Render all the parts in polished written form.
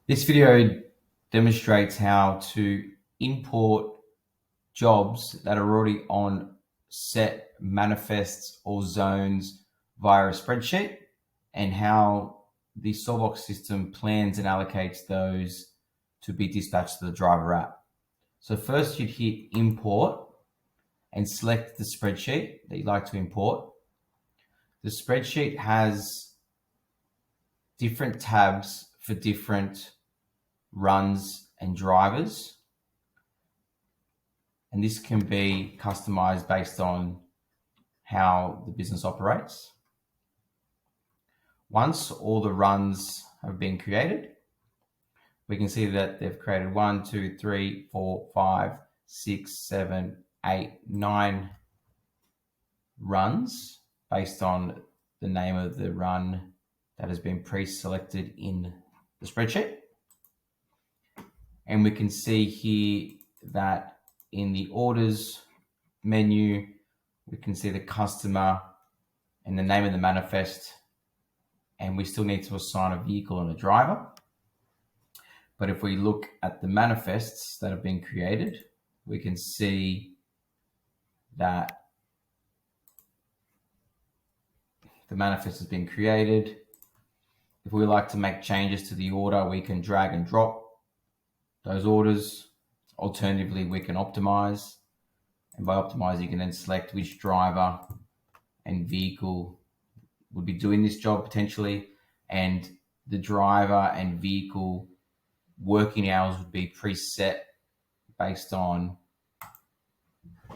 This video demonstrates how to import jobs that are already on set manifests or zones via a spreadsheet, and how the SolBox system plans and allocates those to be dispatched to the driver app. So first you'd hit import and select the spreadsheet that you'd like to import. The spreadsheet has different tabs for different runs and drivers, and this can be customized based on how the business operates. Once all the runs have been created, we can see that they've created 1, 2, 3, 4, 5, 6, 7, 8, 9 runs based on the name of the run that has been pre-selected in the spreadsheet. And we can see here that in the orders menu, we can see the customer and the name of the manifest, and we still need to assign a vehicle and a driver. But if we look at the manifests that have been created, we can see that the manifest has been created. If we like to make changes to the order, we can drag and drop those orders. Alternatively, we can optimize, and by optimize, you can then select which driver and vehicle would be doing this job potentially, and the driver and vehicle working hours would be preset based on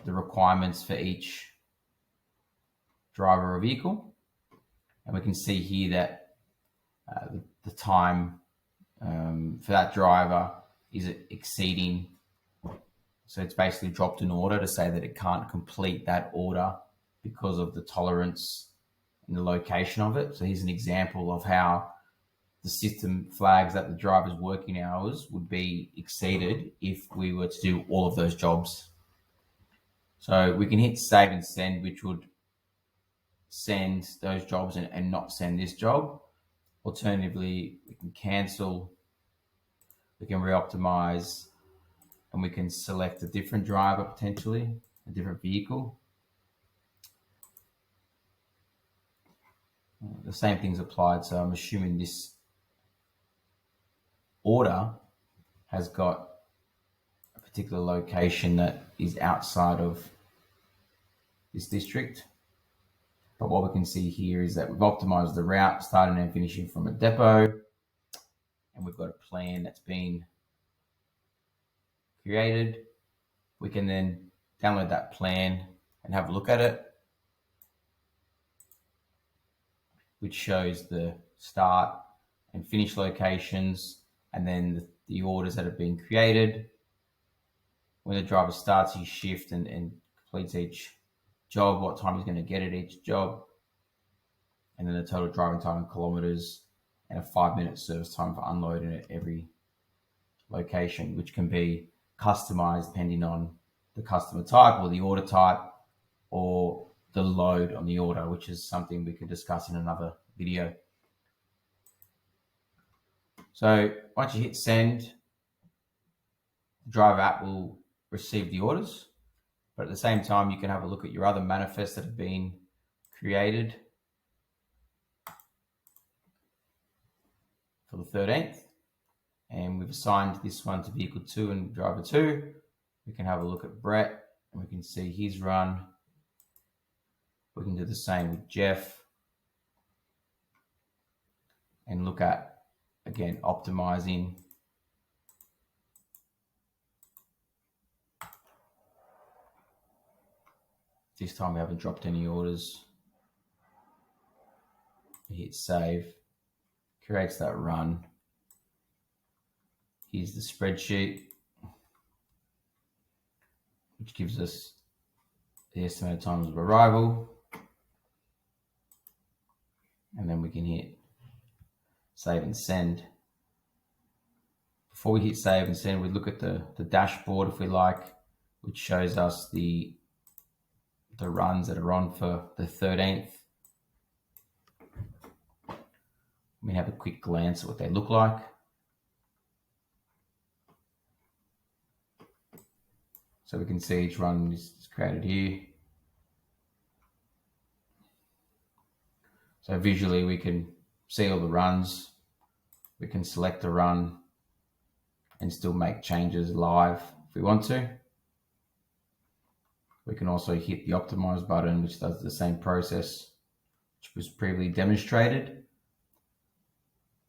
the requirements for each driver or vehicle. And we can see here that the time for that driver is exceeding. So it's basically dropped an order to say that it can't complete that order because of the tolerance and the location of it. So here's an example of how the system flags that the driver's working hours would be exceeded if we were to do all of those jobs. So we can hit save and send, which would send those jobs and not send this job. Alternatively, we can cancel, we can re-optimize, and we can select a different driver, potentially a different vehicle. The same thing's applied, so I'm assuming this order has got a particular location that is outside of this district. But what we can see here is that we've optimized the route, starting and finishing from a depot, and we've got a plan that's been created. We can then download that plan and have a look at it, which shows the start and finish locations, and then the orders that have been created. When the driver starts his shift and completes each job, what time he's going to get at each job, and then the total driving time in kilometers, and a 5-minute service time for unloading at every location, which can be customized depending on the customer type or the order type or the load on the order, which is something we could discuss in another video. So once you hit send, the driver app will receive the orders, but at the same time, you can have a look at your other manifests that have been created for the 13th. And we've assigned this one to vehicle 2 and driver 2. We can have a look at Brett, and we can see his run. We can do the same with Jeff and look at, again, optimizing. This time we haven't dropped any orders. We hit save, creates that run. Here's the spreadsheet, which gives us the estimated times of arrival. And then we can hit save and send. Before we hit save and send, we look at the dashboard, if we like, which shows us the runs that are on for the 13th. We have a quick glance at what they look like. So we can see each run is created here. So visually we can see all the runs. We can select a run and still make changes live if we want to. We can also hit the optimize button, which does the same process which was previously demonstrated,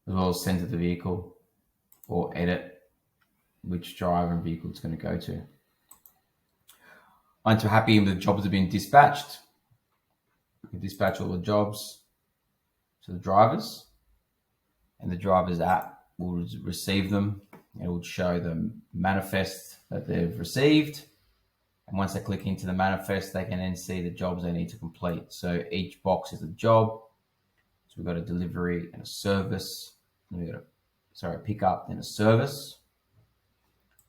as well as center the vehicle or edit which driver and vehicle it's going to go to. Once we're happy with the jobs have been dispatched, we can dispatch all the jobs to the drivers, and the drivers app will receive them. It will show them manifest that they've received. And once they click into the manifest, they can then see the jobs they need to complete. So each box is a job. So we've got a delivery and a service. And we've got a pickup and a service.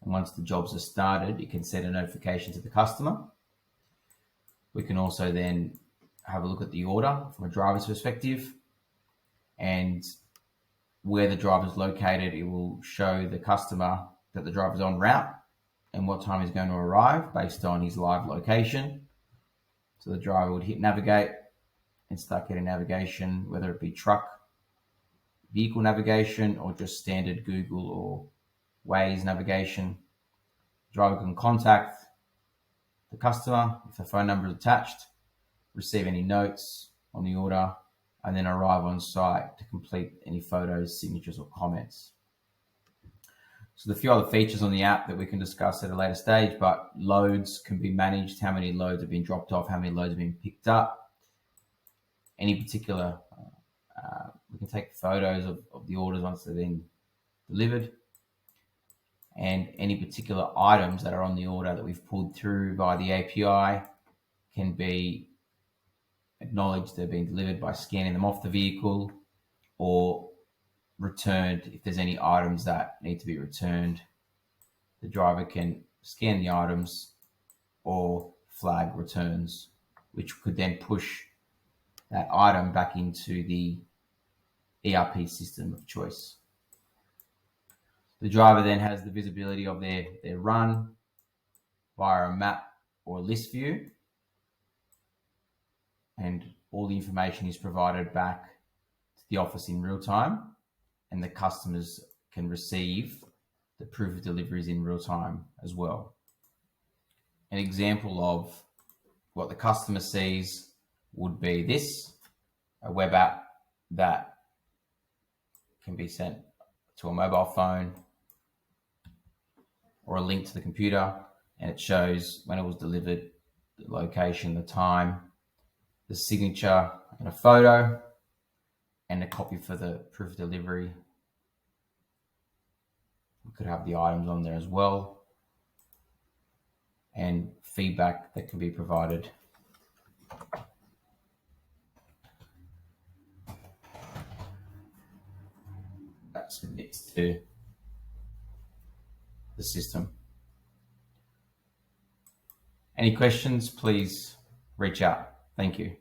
And once the jobs are started, you can send a notification to the customer. We can also then have a look at the order from a driver's perspective, and where the driver is located, it will show the customer that the driver is en route and what time he's going to arrive based on his live location. So the driver would hit navigate and start getting navigation, whether it be truck, vehicle navigation, or just standard Google or Waze navigation. The driver can contact the customer if the phone number is attached, receive any notes on the order, and then arrive on site to complete any photos, signatures, or comments. So there's a few other features on the app that we can discuss at a later stage, but loads can be managed, how many loads have been dropped off, how many loads have been picked up. Any particular, we can take photos of the orders once they've been delivered, and any particular items that are on the order that we've pulled through via the API can be acknowledged they've been delivered by scanning them off the vehicle, or returned if there's any items that need to be returned. The driver can scan the items or flag returns, which could then push that item back into the ERP system of choice. The driver then has the visibility of their run via a map or a list view, and all the information is provided back to the office in real time, and the customers can receive the proof of deliveries in real time as well. An example of what the customer sees would be this, a web app that can be sent to a mobile phone or a link to the computer, and it shows when it was delivered, the location, the time, the signature, and a photo, and a copy for the proof of delivery. We could have the items on there as well, and feedback that can be provided. That submits to the system. Any questions, please reach out. Thank you.